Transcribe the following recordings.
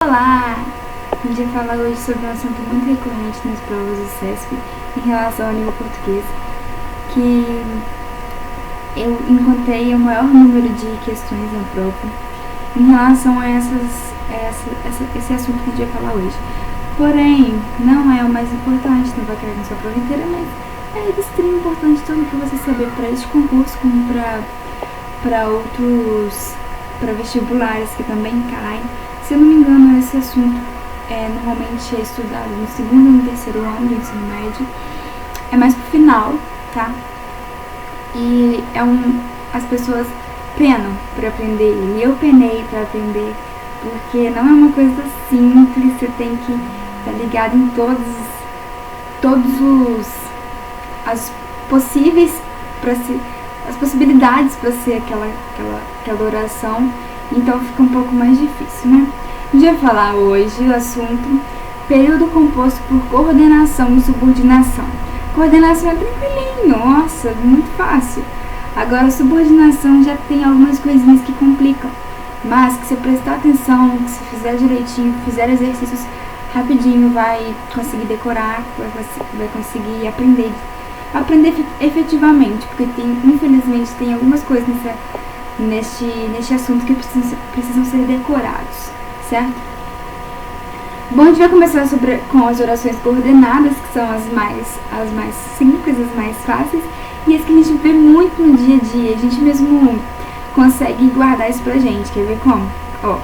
Olá! A gente vai falar hoje sobre um assunto muito recorrente nas provas do SESP em relação ao nível português, que eu encontrei o maior número de questões na prova em relação a esse assunto que a gente vai falar hoje. Porém, não é o mais importante, não vai cair na sua prova inteira, mas é de extremo importante tanto para você saber para este concurso como para vestibulares que também caem. Se eu não me engano, esse assunto normalmente é estudado no segundo e no terceiro ano do ensino médio. É mais pro final, tá? E as pessoas penam para aprender, e eu penei para aprender, porque não é uma coisa simples, você tem que estar ligado em as possibilidades para ser aquela oração. Então fica um pouco mais difícil, né? A gente vai falar hoje o assunto período composto por coordenação e subordinação. Coordenação é tranquilinho, nossa, muito fácil. Agora subordinação já tem algumas coisinhas que complicam, mas que se prestar atenção, que se fizer direitinho, fizer exercícios rapidinho, vai conseguir decorar, vai conseguir aprender efetivamente, porque infelizmente tem algumas coisas neste assunto que precisam ser decorados, certo? Bom, a gente vai começar com as orações coordenadas, que são as mais simples, as mais fáceis, e as que a gente vê muito no dia a dia. A gente mesmo consegue guardar isso pra gente. Quer ver como? Ó,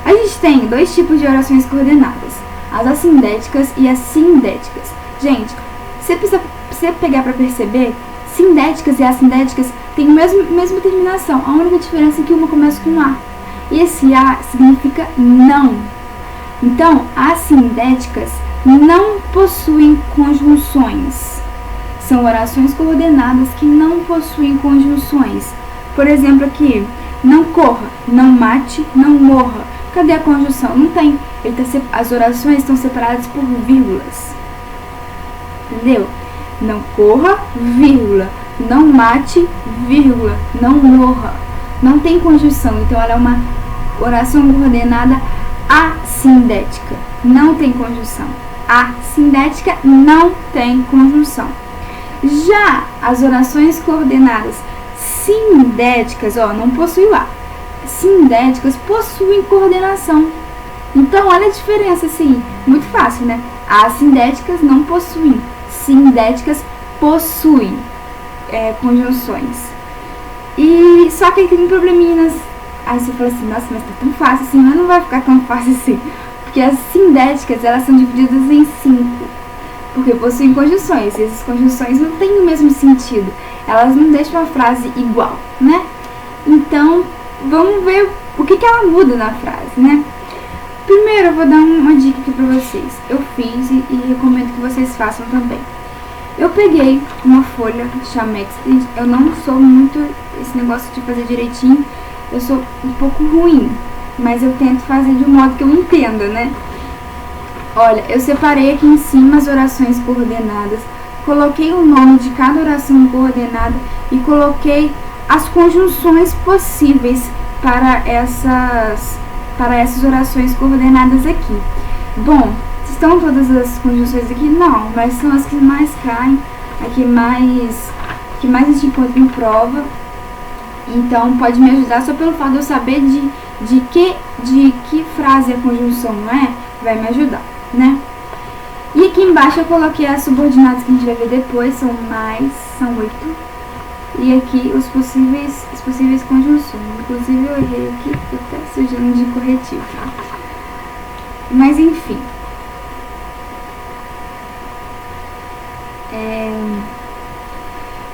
a gente tem dois tipos de orações coordenadas, as assindéticas e as sindéticas. Gente, se você pegar pra perceber, sindéticas e assindéticas têm a mesma terminação. A única diferença é que uma começa com A. E esse A significa não. Então, as sindéticas não possuem conjunções. São orações coordenadas que não possuem conjunções. Por exemplo, aqui, não corra, não mate, não morra. Cadê a conjunção? Não tem. As orações estão separadas por vírgulas. Entendeu? Não corra, vírgula. Não mate, vírgula. Não morra. Não tem conjunção. Então, ela é uma oração coordenada assindética. Não tem conjunção. A sindética não tem conjunção. Já as orações coordenadas sindéticas, ó, não possui o A. Sindéticas possuem coordenação. Então, olha a diferença, assim, muito fácil, né? As sindéticas não possuem. Sindéticas possuem conjunções. E só que tem probleminhas. Aí você fala assim, nossa, mas tá tão fácil assim, mas não vai ficar tão fácil assim. Porque as sindéticas, elas são divididas em 5. Porque possuem conjunções. E essas conjunções não têm o mesmo sentido. Elas não deixam a frase igual, né? Então, vamos ver o que ela muda na frase, né? Primeiro, eu vou dar uma dica aqui pra vocês. Eu fiz e recomendo que vocês façam também. Eu peguei uma folha Chamex. Eu não sou muito esse negócio de fazer direitinho. Eu sou um pouco ruim, mas eu tento fazer de um modo que eu entenda, né? Olha, eu separei aqui em cima as orações coordenadas, coloquei o nome de cada oração coordenada e coloquei as conjunções possíveis para essas orações coordenadas aqui. Bom, estão todas as conjunções aqui? Não, mas são as que mais caem, a que mais a gente encontra em prova. Então, pode me ajudar só pelo fato de eu saber de que frase a conjunção não é, vai me ajudar, né? E aqui embaixo eu coloquei as subordinadas que a gente vai ver depois, são 8. E aqui as possíveis conjunções. Inclusive eu errei aqui, tô até sujando de corretivo. Mas enfim.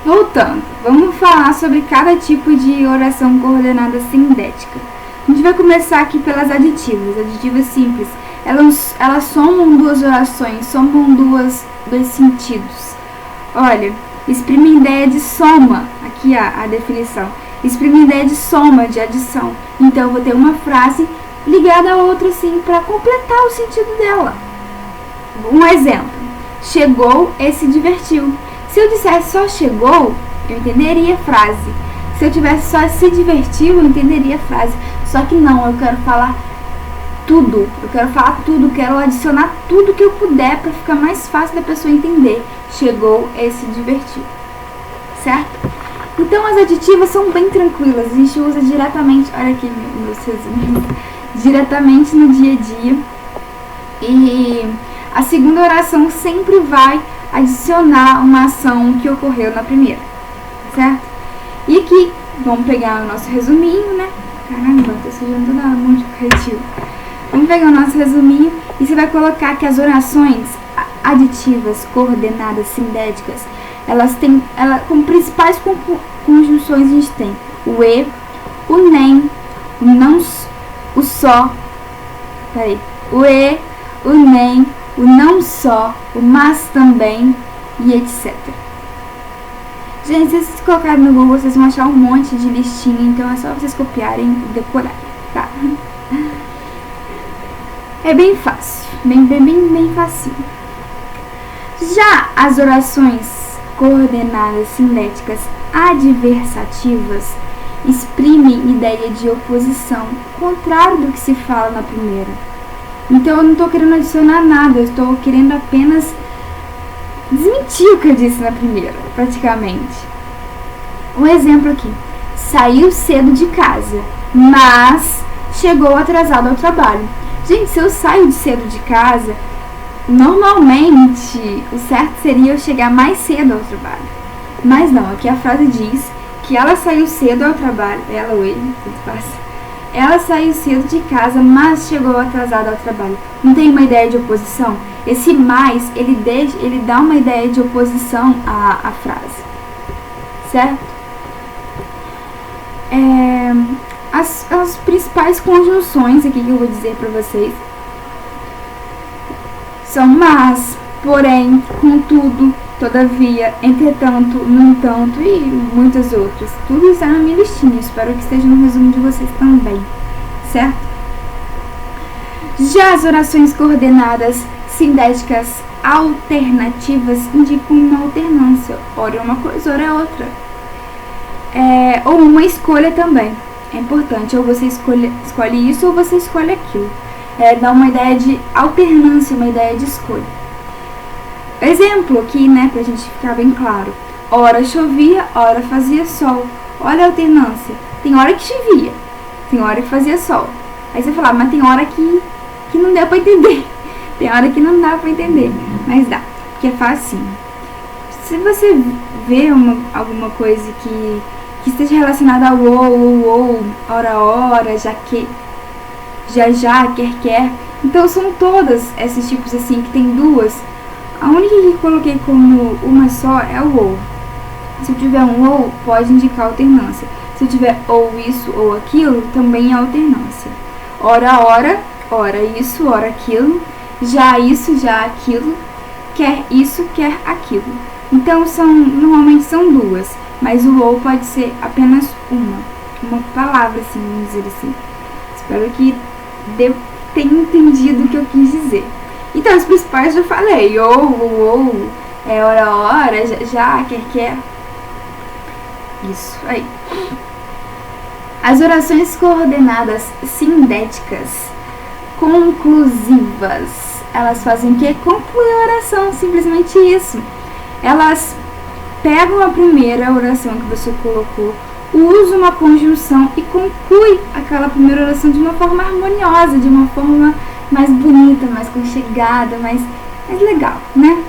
Voltando, vamos falar sobre cada tipo de oração coordenada sindética. A gente vai começar aqui pelas aditivas. Aditivas simples. Elas somam duas orações, somam dois sentidos. Olha, exprime ideia de soma. Aqui a definição. Exprime ideia de soma, de adição. Então, eu vou ter uma frase ligada a outra, assim, para completar o sentido dela. Um exemplo. Chegou e se divertiu. Se eu dissesse só chegou, eu entenderia a frase. Se eu tivesse só se divertiu, eu entenderia a frase. Só que não, eu quero falar tudo, eu quero falar tudo, quero adicionar tudo que eu puder para ficar mais fácil da pessoa entender. Chegou esse divertir, certo? Então as adjetivas são bem tranquilas, a gente usa diretamente, olha aqui meus resumos, diretamente no dia a dia. E a segunda oração sempre vai adicionar uma ação que ocorreu na primeira, certo? E aqui, vamos pegar o nosso resuminho, né? Caramba, tô sujando toda hora, muito corretivo. Vamos pegar o nosso resuminho e você vai colocar que as orações aditivas, coordenadas, sindéticas, elas têm, como principais conjunções a gente tem o e, o nem, o não, o só, o e, o nem, o não só, o mas também e etc. Gente, se vocês colocarem no Google, vocês vão achar um monte de listinha, então é só vocês copiarem e decorarem, tá? É bem fácil, bem facinho. Já as orações coordenadas sindéticas adversativas exprimem ideia de oposição, contrário do que se fala na primeira. Então eu não estou querendo adicionar nada, eu estou querendo apenas desmentir o que eu disse na primeira, praticamente. Um exemplo aqui: saiu cedo de casa, mas chegou atrasado ao trabalho. Gente, se eu saio cedo de casa, normalmente o certo seria eu chegar mais cedo ao trabalho. Mas não, aqui a frase diz que ela saiu cedo ao trabalho. Ela ou ele, tanto faz. Ela saiu cedo de casa, mas chegou atrasada ao trabalho. Não tem uma ideia de oposição? Esse mais, ele dá uma ideia de oposição à frase. Certo? As principais conjunções aqui que eu vou dizer pra vocês são mas, porém, contudo, todavia, entretanto, no entanto e muitas outras. Tudo está na minha listinha, espero que esteja no resumo de vocês também, certo? Já as orações coordenadas sindéticas alternativas indicam uma alternância, ora é uma coisa, ora é outra. Ou uma escolha também, é importante, ou você escolhe isso ou você escolhe aquilo. Dá uma ideia de alternância, uma ideia de escolha. Exemplo aqui, né, pra gente ficar bem claro. Ora chovia, ora fazia sol. Olha a alternância. Tem hora que chovia, tem hora que fazia sol. Aí você fala, mas tem hora que não dá pra entender. Tem hora que não dá pra entender, mas dá, porque é facinho. Se você vê alguma coisa que esteja relacionada ao ou, ora, já que, já, quer. Então são todas esses tipos assim, que tem duas. A única que eu coloquei como uma só é o ou. Se eu tiver um ou, pode indicar alternância. Se eu tiver ou isso ou aquilo, também é alternância. Ora, isso, ora aquilo. Já isso, já aquilo. Quer isso, quer aquilo. Então normalmente são duas, mas o ou pode ser apenas uma palavra, assim, vamos dizer assim. Espero que tenha entendido o que eu quis dizer. Então, as principais eu já falei, ou, ora, já, quer. Isso aí. As orações coordenadas sindéticas conclusivas, elas fazem o quê? Concluir a oração, simplesmente isso. Elas pegam a primeira oração que você colocou, usa uma conjunção e conclui aquela primeira oração de uma forma harmoniosa, de uma forma mais bonita, mais conchegada, mais legal, né?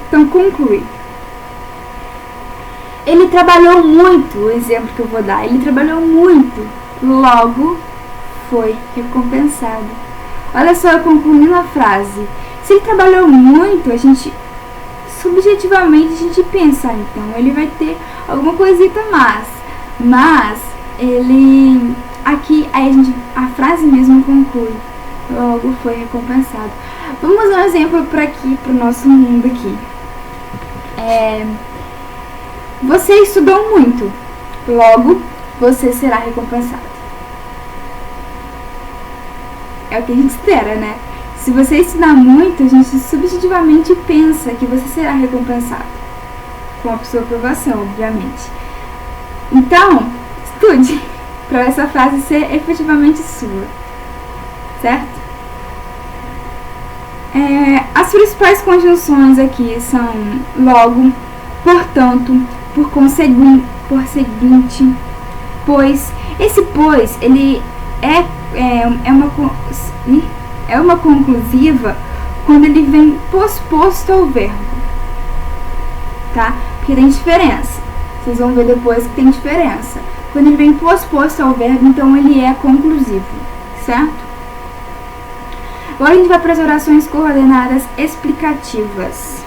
Então, conclui. Ele trabalhou muito, o exemplo que eu vou dar, ele trabalhou muito, logo foi recompensado. Olha só, eu concluindo a frase. Se ele trabalhou muito, subjetivamente a gente pensa, então ele vai ter alguma coisita mas ele aqui a frase mesmo conclui, logo foi recompensado. Vamos usar um exemplo para o nosso mundo aqui. Você estudou muito, logo você será recompensado. É o que a gente espera, né? Se você estudar muito, a gente subjetivamente pensa que você será recompensado com a sua aprovação, obviamente. Então, estude para essa frase ser efetivamente sua. certo? As principais conjunções aqui são logo, portanto, por conseguinte, pois. Esse pois, ele é uma conclusiva quando ele vem posposto ao verbo, tá? Porque tem diferença. Vocês vão ver depois que tem diferença. Quando ele vem posposto ao verbo, então ele é conclusivo, certo? Agora a gente vai para as orações coordenadas explicativas.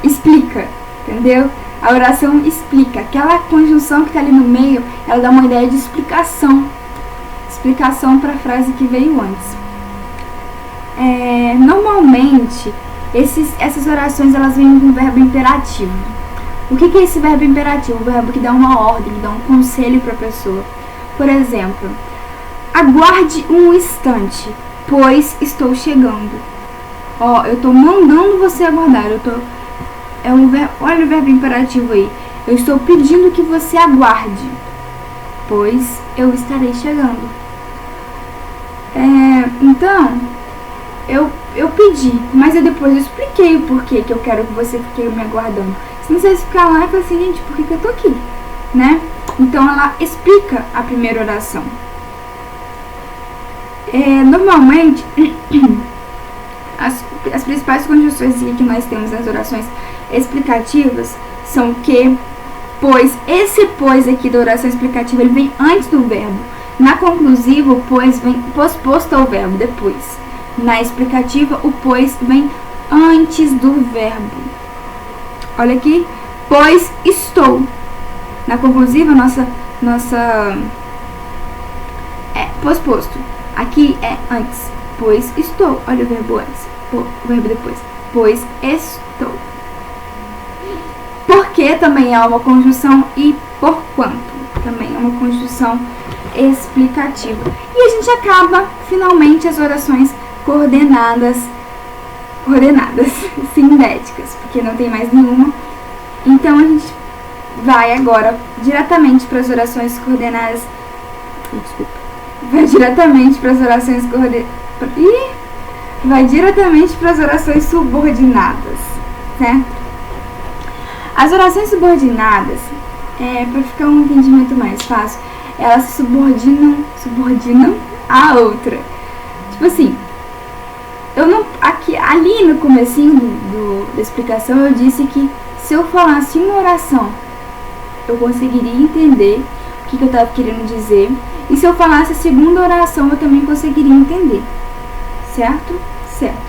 Explica, entendeu? A oração explica. Aquela conjunção que está ali no meio, ela dá uma ideia de explicação. Explicação para a frase que veio antes. Normalmente, essas orações elas vêm com verbo imperativo. O que é esse verbo imperativo? O verbo que dá uma ordem, que dá um conselho para a pessoa. Por exemplo, aguarde um instante, pois estou chegando. Eu estou mandando você aguardar. Olha o verbo imperativo aí. Eu estou pedindo que você aguarde, pois eu estarei chegando. Então, eu pedi, mas depois eu expliquei o porquê que eu quero que você fique me aguardando. Se não você ficar lá e falar assim, gente, por que eu tô aqui? Né? Então, ela explica a primeira oração. Normalmente, as principais conjunções que nós temos nas orações explicativas são que, pois. Esse pois aqui da oração explicativa, ele vem antes do verbo. Na conclusiva, o pois vem posposto ao verbo depois. Na explicativa, o pois vem antes do verbo. Olha aqui, pois estou. Na conclusiva, nossa posposto. Aqui é antes, pois estou. Olha o verbo antes, o verbo depois. Pois estou. Porque também é uma conjunção e porquanto também é uma conjunção explicativa. E a gente acaba finalmente as orações coordenadas sintéticas, porque não tem mais nenhuma. Então a gente vai agora diretamente para as orações coordenadas. Vai diretamente para as orações subordinadas, certo? As orações subordinadas, para ficar um entendimento mais fácil, elas se subordinam à outra. Tipo assim, ali no comecinho da explicação eu disse que se eu falasse uma oração, eu conseguiria entender o que eu estava querendo dizer. E se eu falasse a segunda oração, eu também conseguiria entender. Certo? Certo.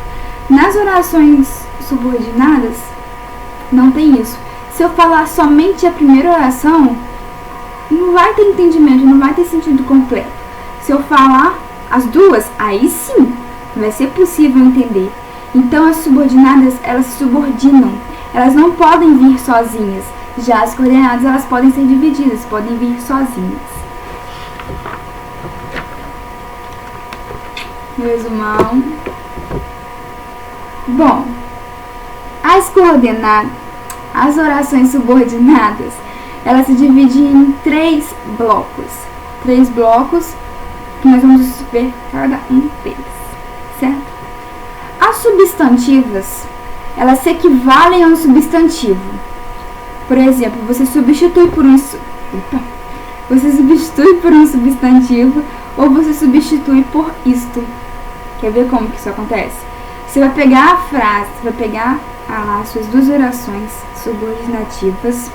Nas orações subordinadas, não tem isso. Se eu falar somente a primeira oração, não vai ter entendimento, não vai ter sentido completo. Se eu falar as duas, aí sim, vai ser possível entender. Então, as subordinadas, elas se subordinam. Elas não podem vir sozinhas. Já as coordenadas, elas podem ser divididas, podem vir sozinhas. Resumão. Bom, as orações subordinadas, elas se dividem em 3 blocos. 3 blocos que nós vamos ver cada um deles, certo? As substantivas, elas se equivalem a um substantivo. Por exemplo, você substitui por um substantivo ou você substitui por isto. Quer ver como que isso acontece? Você vai pegar a frase, você vai pegar as suas 2 orações subordinativas,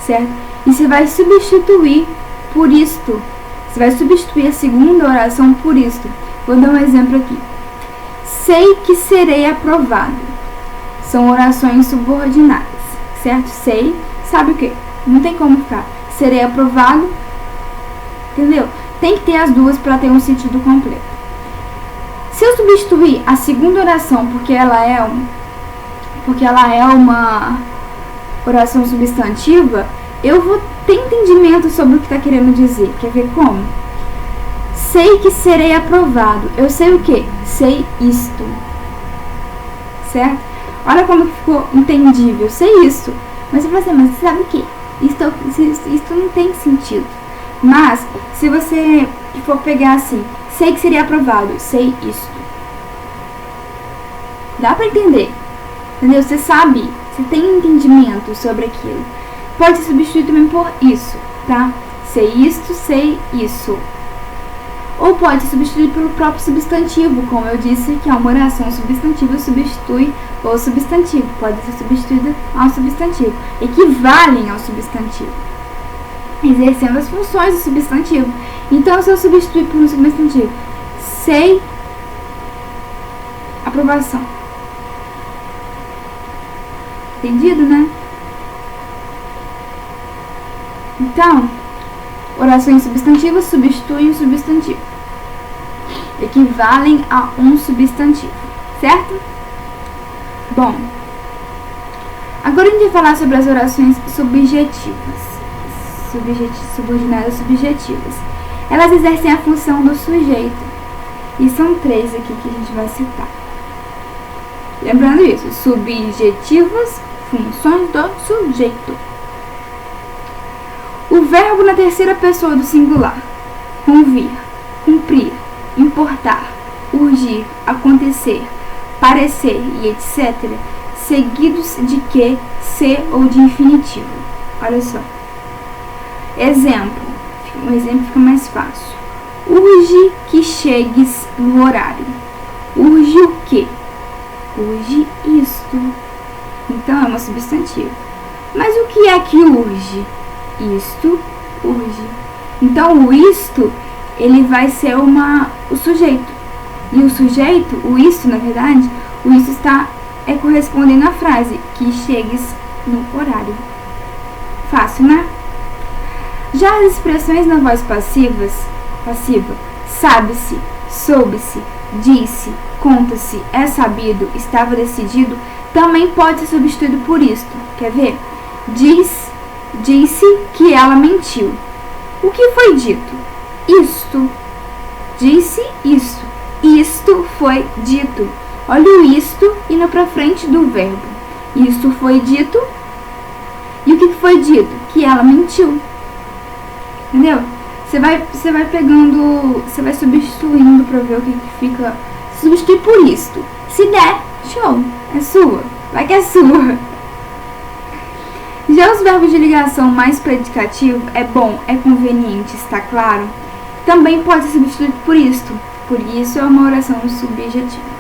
certo? E você vai substituir por isto. Você vai substituir a segunda oração por isto. Vou dar um exemplo aqui. Sei que serei aprovado. São orações subordinadas, certo? Sei, sabe o que? Não tem como ficar. Serei aprovado, entendeu? Tem que ter as duas para ter um sentido completo. Se eu substituir a segunda oração porque ela é uma oração substantiva, eu vou ter entendimento sobre o que está querendo dizer. Quer ver como? Sei que serei aprovado. Eu sei o que? Sei isto. Certo? Olha como ficou entendível. Eu sei isso. Mas você fala assim, mas você sabe o que? Isto não tem sentido. Mas, se você que for pegar assim, sei que seria aprovado, sei isto. Dá pra entender, entendeu? Você sabe, você tem entendimento sobre aquilo. Pode ser substituído também por isso, tá? Sei isto, sei isso. Ou pode ser substituído pelo próprio substantivo, como eu disse que uma oração substantiva substitui o substantivo. Pode ser substituído ao substantivo. Equivalem ao substantivo, exercendo as funções do substantivo. Então, se eu substituir por um substantivo, sei aprovação. Entendido, né? Então, orações substantivas substituem o substantivo. Equivalem a um substantivo, certo? Bom, agora a gente vai falar sobre as orações subjetivas. Subordinadas subjetivas. Elas exercem a função do sujeito. E são 3 aqui que a gente vai citar. Lembrando isso, subjetivas, funções do sujeito. O verbo na terceira pessoa do singular. Convir, cumprir, importar, urgir, acontecer, parecer e etc. Seguidos de que, se ou de infinitivo. Olha só. Exemplo. Um exemplo fica mais fácil. Urge que chegues no horário. Urge o quê? Urge isto. Então é uma substantivo. Mas o que é que urge? Isto urge. Então o isto, ele vai ser o sujeito. E o sujeito, o isto na verdade, o isto está correspondendo à frase que chegues no horário. Fácil, né? Já as expressões na voz passiva, sabe-se, soube-se, disse, conta-se, é sabido, estava decidido, também pode ser substituído por isto. Quer ver? Disse que ela mentiu. O que foi dito? Isto. Disse isto. Isto foi dito. Olha o isto indo para frente do verbo. Isto foi dito. E o que foi dito? Que ela mentiu. Entendeu? Você vai pegando, você vai substituindo para ver o que fica. Substituir por isto. Se der, show. É sua. Vai que é sua. Já os verbos de ligação mais predicativo, é bom, é conveniente, está claro, também pode ser substituído por isto. Por isso é uma oração subjetiva.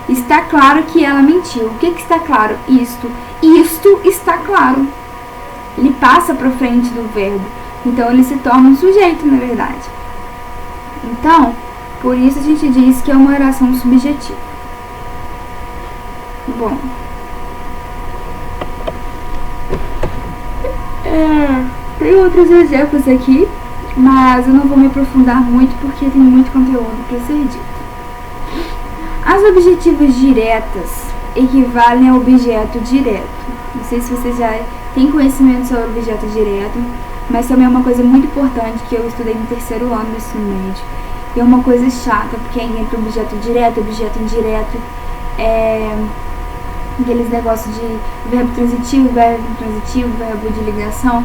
Está claro que ela mentiu. O que está claro? Isto. Isto está claro. Ele passa para frente do verbo. Então ele se torna um sujeito, na verdade. Então, por isso a gente diz que é uma oração subjetiva. Bom. Tem outros exemplos aqui, mas eu não vou me aprofundar muito porque tem muito conteúdo para ser dito. As objetivas diretas equivalem ao objeto direto. Não sei se você já tem conhecimento sobre objeto direto, mas também é uma coisa muito importante que eu estudei no 3º ano do ensino médio. E é uma coisa chata, porque entre objeto direto e objeto indireto aqueles negócios de verbo transitivo, verbo de ligação.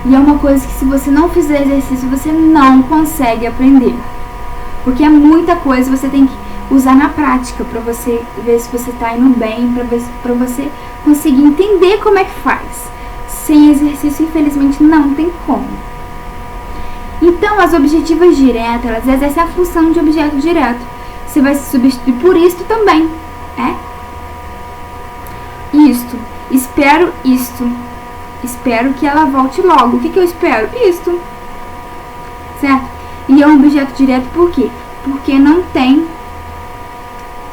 E é uma coisa que se você não fizer exercício, você não consegue aprender. Porque é muita coisa, você tem que usar na prática para você ver se você está indo bem, para você conseguir entender como é que faz. Sem exercício, infelizmente, não tem como. Então, as objetivas diretas, elas exercem a função de objeto direto. Você vai se substituir por isto também, Isto. Espero isto. Espero que ela volte logo. O que eu espero? Isto. Certo? E é um objeto direto por quê? Porque não tem...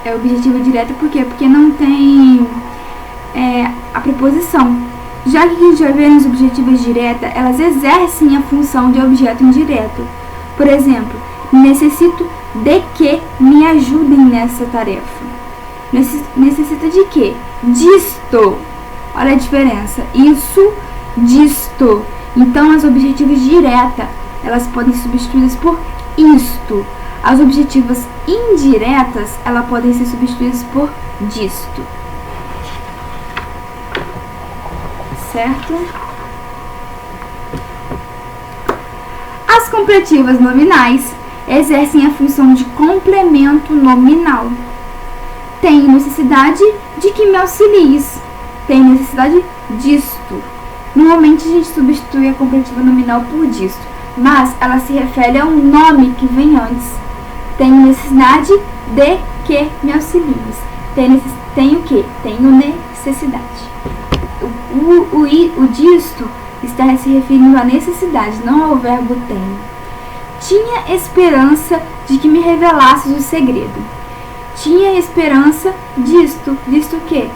É objetivo direto por quê? Porque não tem a preposição. Já que a gente vai ver nas objetivas diretas, elas exercem a função de objeto indireto. Por exemplo, necessito de que me ajudem nessa tarefa. Necessita de quê? Disto. Olha a diferença. Isso, disto. Então, as objetivas diretas, elas podem ser substituídas por isto. As objetivas indiretas, elas podem ser substituídas por disto. Certo? As completivas nominais exercem a função de complemento nominal. Tenho necessidade de que me auxilies. Tenho necessidade disto. Normalmente a gente substitui a completiva nominal por disto, mas ela se refere a um nome que vem antes. Tenho necessidade de que me auxilies. Tenho que? Tenho necessidade. O disto está se referindo à necessidade, não ao verbo tenho. Tinha esperança de que me revelasses o segredo. Tinha esperança disto. Disto o quê?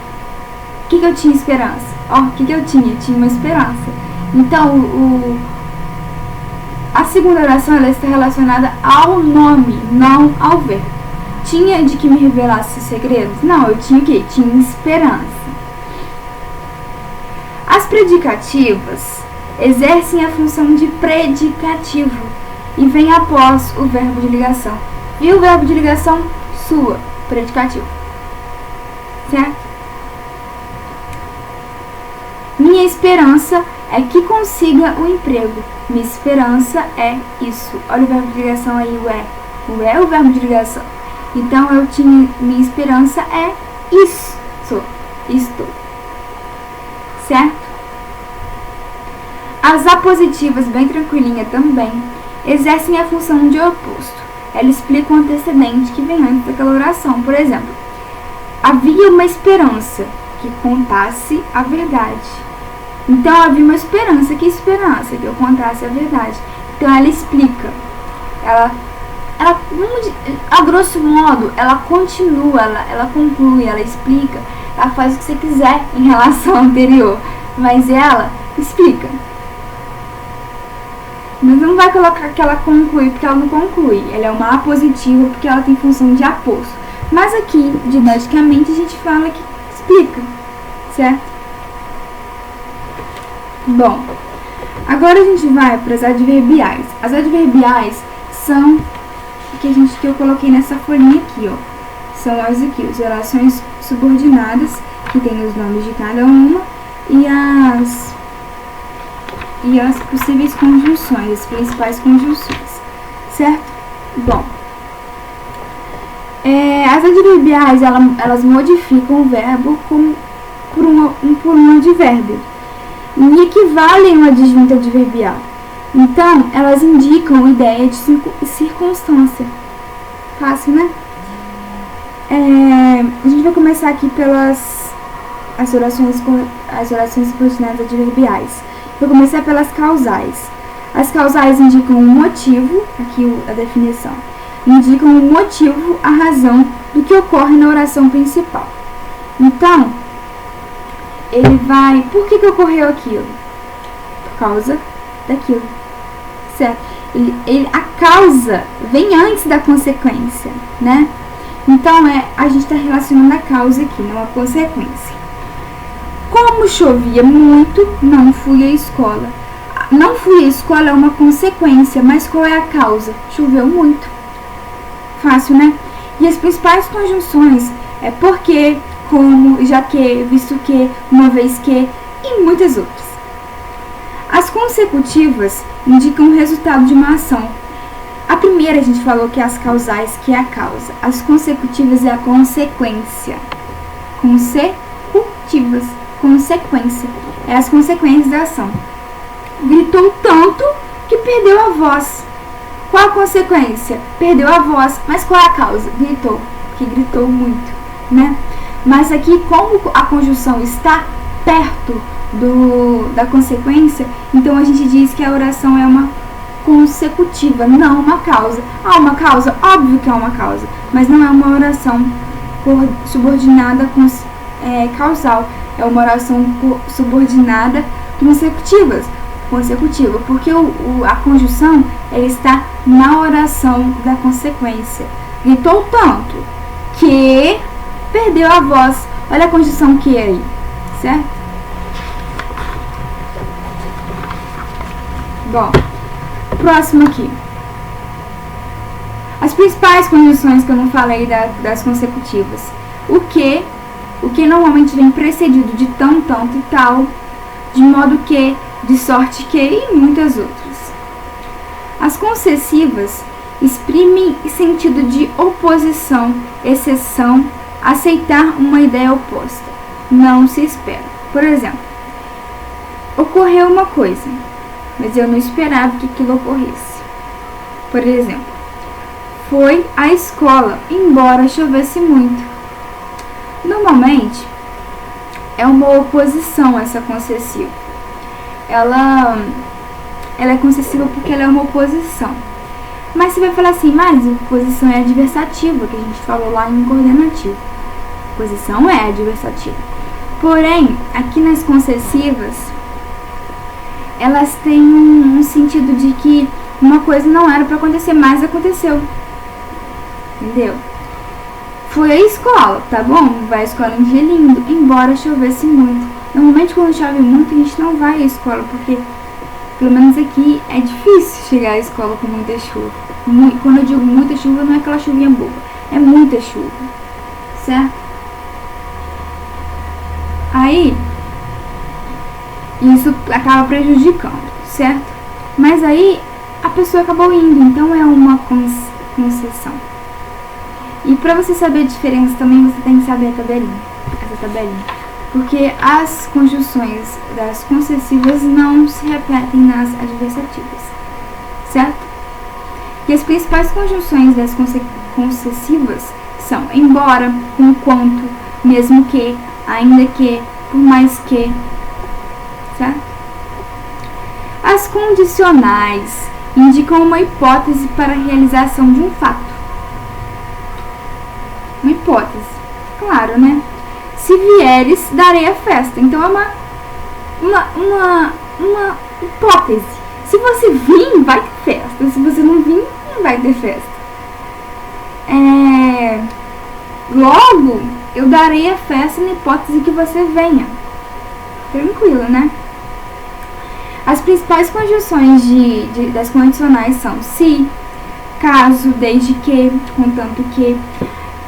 O que eu tinha esperança? O que eu tinha? Tinha uma esperança. Então, a segunda oração ela está relacionada ao nome, não ao verbo. Tinha de que me revelasse os segredos? Não, eu tinha o quê? Tinha esperança. As predicativas exercem a função de predicativo e vem após o verbo de ligação. E o verbo de ligação? Sua, predicativo. Certo? Minha esperança é que consiga o emprego. Minha esperança é isso. Olha o verbo de ligação aí, o é. O é o verbo de ligação. Então, minha esperança é isso. Isto. Certo? As apositivas, bem tranquilinha também, exercem a função de oposto. Ela explica o antecedente que vem antes daquela oração. Por exemplo, havia uma esperança que contasse a verdade. Então, havia uma esperança. Que esperança? Que eu contasse a verdade. Então, ela explica. Ela a grosso modo, ela continua, ela conclui, ela explica, ela faz o que você quiser em relação ao anterior. Mas ela explica. Mas não vai colocar que ela conclui, porque ela não conclui. Ela é uma apositiva, porque ela tem função de aposto. Mas aqui, didaticamente, a gente fala que explica. Certo? Bom, agora a gente vai para as adverbiais. As adverbiais são que eu coloquei nessa folhinha aqui, ó. São as aqui, as orações subordinadas, que tem os nomes de cada uma, e as possíveis conjunções, as principais conjunções, certo? Bom, as adverbiais, elas modificam o verbo por um advérbio e equivalem a uma adjunta adverbial. Então, elas indicam ideia de circunstância. Fácil, né? A gente vai começar aqui pelas as orações subordinadas adverbiais. Vou começar pelas causais. As causais indicam o motivo, aqui a definição, indicam o motivo, a razão do que ocorre na oração principal. Então, ele vai... Por que ocorreu aquilo? Por causa daquilo. Certo? A causa vem antes da consequência, né? Então, a gente está relacionando a causa aqui, não a consequência. Como chovia muito, não fui à escola. Não fui à escola é uma consequência, mas qual é a causa? Choveu muito. Fácil, né? E as principais conjunções é porque, como, já que, visto que, uma vez que e muitas outras. As consecutivas indicam o resultado de uma ação. A primeira a gente falou que é as causais, que é a causa. As consecutivas é a consequência. Consecutivas. Consequência. É as consequências da ação. Gritou tanto que perdeu a voz. Qual a consequência? Perdeu a voz. Mas qual é a causa? Gritou. Que gritou muito, né? Mas aqui, como a conjunção está perto da consequência, então a gente diz que a oração é uma consecutiva, não uma causa. Uma causa? Óbvio que é uma causa, mas não é uma oração subordinada causal. É uma oração subordinada consecutiva, porque a conjunção ela está na oração da consequência. Gritou tanto que perdeu a voz. Olha a conjunção que aí, certo? Bom, próximo aqui. As principais conjunções que eu não falei das consecutivas. O que normalmente vem precedido de tão, tanto e tal, de modo que, de sorte que e muitas outras. As concessivas exprimem sentido de oposição, exceção, aceitar uma ideia oposta. Não se espera. Por exemplo, ocorreu uma coisa, mas eu não esperava que aquilo ocorresse. Por exemplo, foi à escola, embora chovesse muito. Normalmente, é uma oposição essa concessiva. Ela é concessiva porque ela é uma oposição. Mas você vai falar assim, mas oposição é adversativa, que a gente falou lá em coordenativo. Oposição é adversativa. Porém, aqui nas concessivas, elas têm um sentido de que uma coisa não era para acontecer, mas aconteceu. Entendeu? Foi a escola, tá bom? Vai à escola em dia lindo, embora chovesse muito. Normalmente quando chove muito, a gente não vai à escola, porque pelo menos aqui é difícil chegar à escola com muita chuva. Quando eu digo muita chuva, não é aquela chuvinha boba, é muita chuva, certo? Aí, isso acaba prejudicando, certo? Mas aí, a pessoa acabou indo, então é uma concessão. E para você saber a diferença também, você tem que saber a tabelinha, essa tabelinha. Porque as conjunções das concessivas não se repetem nas adversativas, certo? E as principais conjunções das concessivas são embora, enquanto, mesmo que, ainda que, por mais que, certo? As condicionais indicam uma hipótese para a realização de um fato. Uma hipótese, claro, né? Se vieres, darei a festa. Então é uma hipótese. Se você vir, vai ter festa. Se você não vir, não vai ter festa. Logo, eu darei a festa na hipótese que você venha. Tranquilo, né? As principais conjunções das condicionais são se, caso, desde que, contanto que.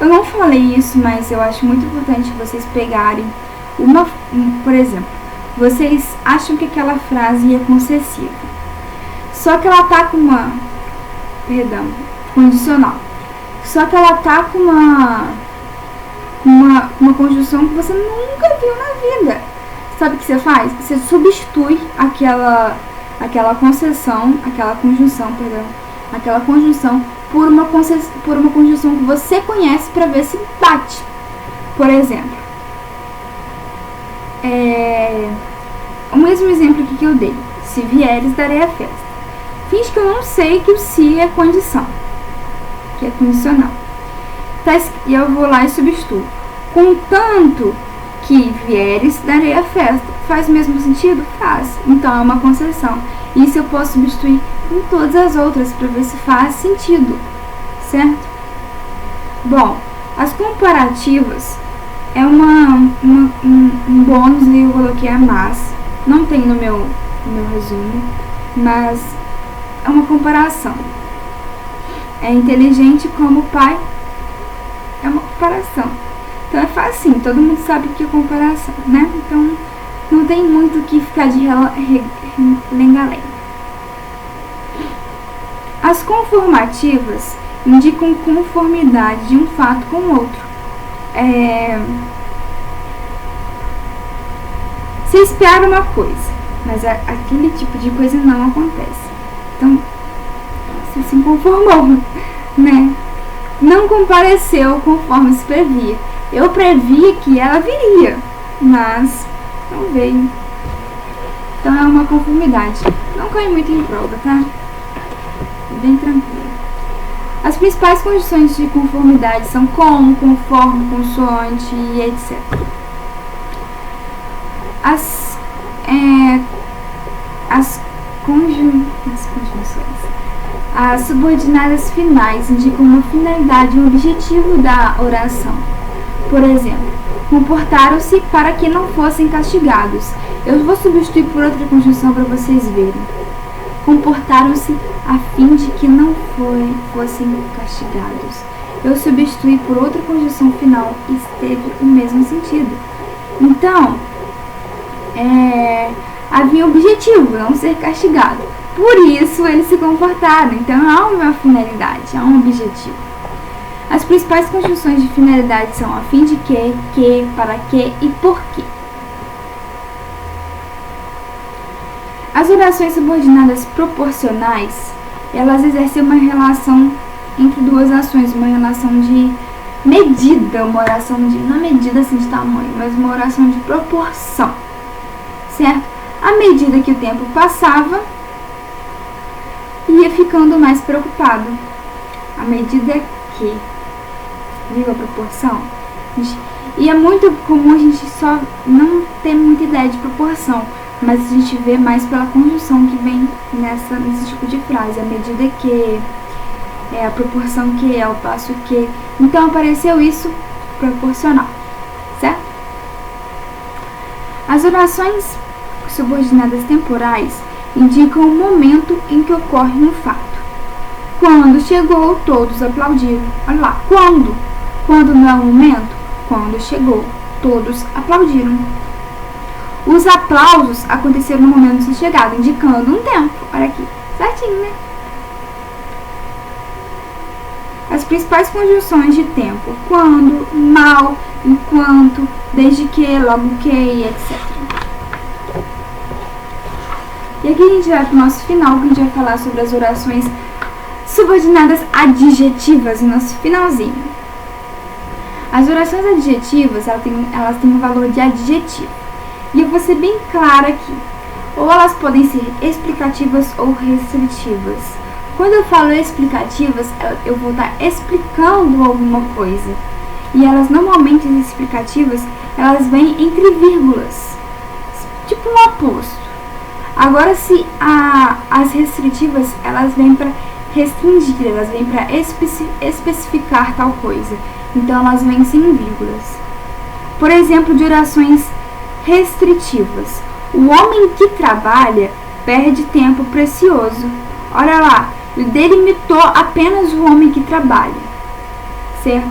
Eu não falei isso, mas eu acho muito importante vocês pegarem por exemplo, vocês acham que aquela frase é concessiva, só que ela tá com condicional, só que ela tá com uma conjunção que você nunca viu na vida. Sabe o que você faz? Você substitui aquela conjunção por uma conjunção que você conhece para ver se bate. Por exemplo, o mesmo exemplo aqui que eu dei. Se vieres, darei a festa. Finge que eu não sei que o se é condição, que é condicional. E eu vou lá e substituo. Contanto que vieres, darei a festa. Faz o mesmo sentido? Faz. Então é uma concessão. Isso eu posso substituir com todas as outras para ver se faz sentido, certo? Bom, as comparativas é um bônus e eu coloquei a mas. Não tem no meu resumo, mas é uma comparação. É inteligente como o pai, é uma comparação. Então é fácil, todo mundo sabe que é comparação, né? Então não tem muito o que ficar de lenga-lenga. As conformativas indicam conformidade de um fato com o outro. Você espera uma coisa, mas aquele tipo de coisa não acontece. Então, você se conformou, né? Não compareceu conforme se previa. Eu previa que ela viria, mas não veio. Então é uma conformidade. Não cai muito em prova, tá? Bem tranquilo. As principais condições de conformidade são como, conforme, consoante e etc. As subordinadas finais indicam uma finalidade e um objetivo da oração. Por exemplo, comportaram-se para que não fossem castigados. Eu vou substituir por outra conjunção para vocês verem. Comportaram-se a fim de que não fossem castigados. Eu substituí por outra conjunção final e teve o mesmo sentido. Então, havia objetivo, não ser castigado. Por isso eles se comportaram. Então há uma finalidade, há um objetivo. As principais conjunções de finalidade são a fim de que, para que e por quê. As orações subordinadas proporcionais, elas exercem uma relação entre duas ações, uma relação de medida, uma oração de, não medida assim de tamanho, mas uma oração de proporção, certo? À medida que o tempo passava, ia ficando mais preocupado. À medida que, viu a proporção? E é muito comum a gente só não ter muita ideia de proporção, mas a gente vê mais pela conjunção que vem nesse tipo de frase, à medida que, a proporção que, ao passo que. Então apareceu isso proporcional, certo? As orações subordinadas temporais indicam o momento em que ocorre um fato. Quando chegou, todos aplaudiram. Olha lá, quando? Quando não é o momento? Quando chegou, todos aplaudiram. Os aplausos aconteceram no momento de sua chegada, indicando um tempo. Olha aqui, certinho, né? As principais conjunções de tempo: quando, mal, enquanto, desde que, logo que, etc. E aqui a gente vai para o nosso final, que a gente vai falar sobre as orações subordinadas adjetivas, no nosso finalzinho. As orações adjetivas, elas têm um valor de adjetivo. E eu vou ser bem clara aqui. Ou elas podem ser explicativas ou restritivas. Quando eu falo explicativas, eu vou estar explicando alguma coisa. E elas, normalmente, as explicativas, elas vêm entre vírgulas. Tipo um aposto. Agora, se as restritivas, elas vêm para restringir, elas vêm para especificar tal coisa. Então, elas vêm sem vírgulas. Por exemplo, de orações restritivas. O homem que trabalha perde tempo precioso. Olha lá, ele delimitou apenas o homem que trabalha, certo?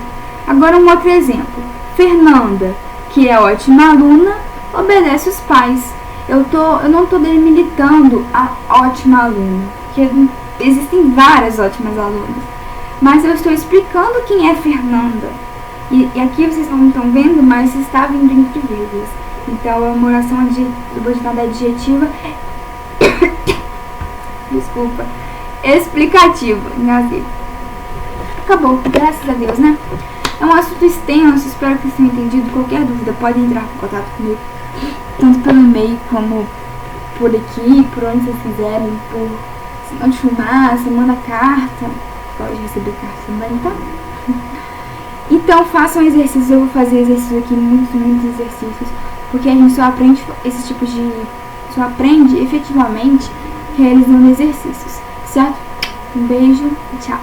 Agora um outro exemplo. Fernanda, que é ótima aluna, obedece os pais. Eu não estou delimitando a ótima aluna, porque existem várias ótimas alunas, mas eu estou explicando quem é Fernanda. E aqui vocês não estão vendo, mas está vindo entre vírgulas. Então, é uma oração subordinada adjetiva, desculpa, explicativa, engasguei. Acabou, graças a Deus, né? É um assunto extenso, espero que vocês tenham entendido. Qualquer dúvida, podem entrar em contato comigo, tanto pelo e-mail como por aqui, por onde vocês quiserem, por sinal de fumaça, manda carta, pode receber carta também, tá? Então, façam exercícios, eu vou fazer exercícios aqui, muitos exercícios, porque a gente só aprende esse tipo de... só aprende efetivamente realizando exercícios, certo? Um beijo e tchau!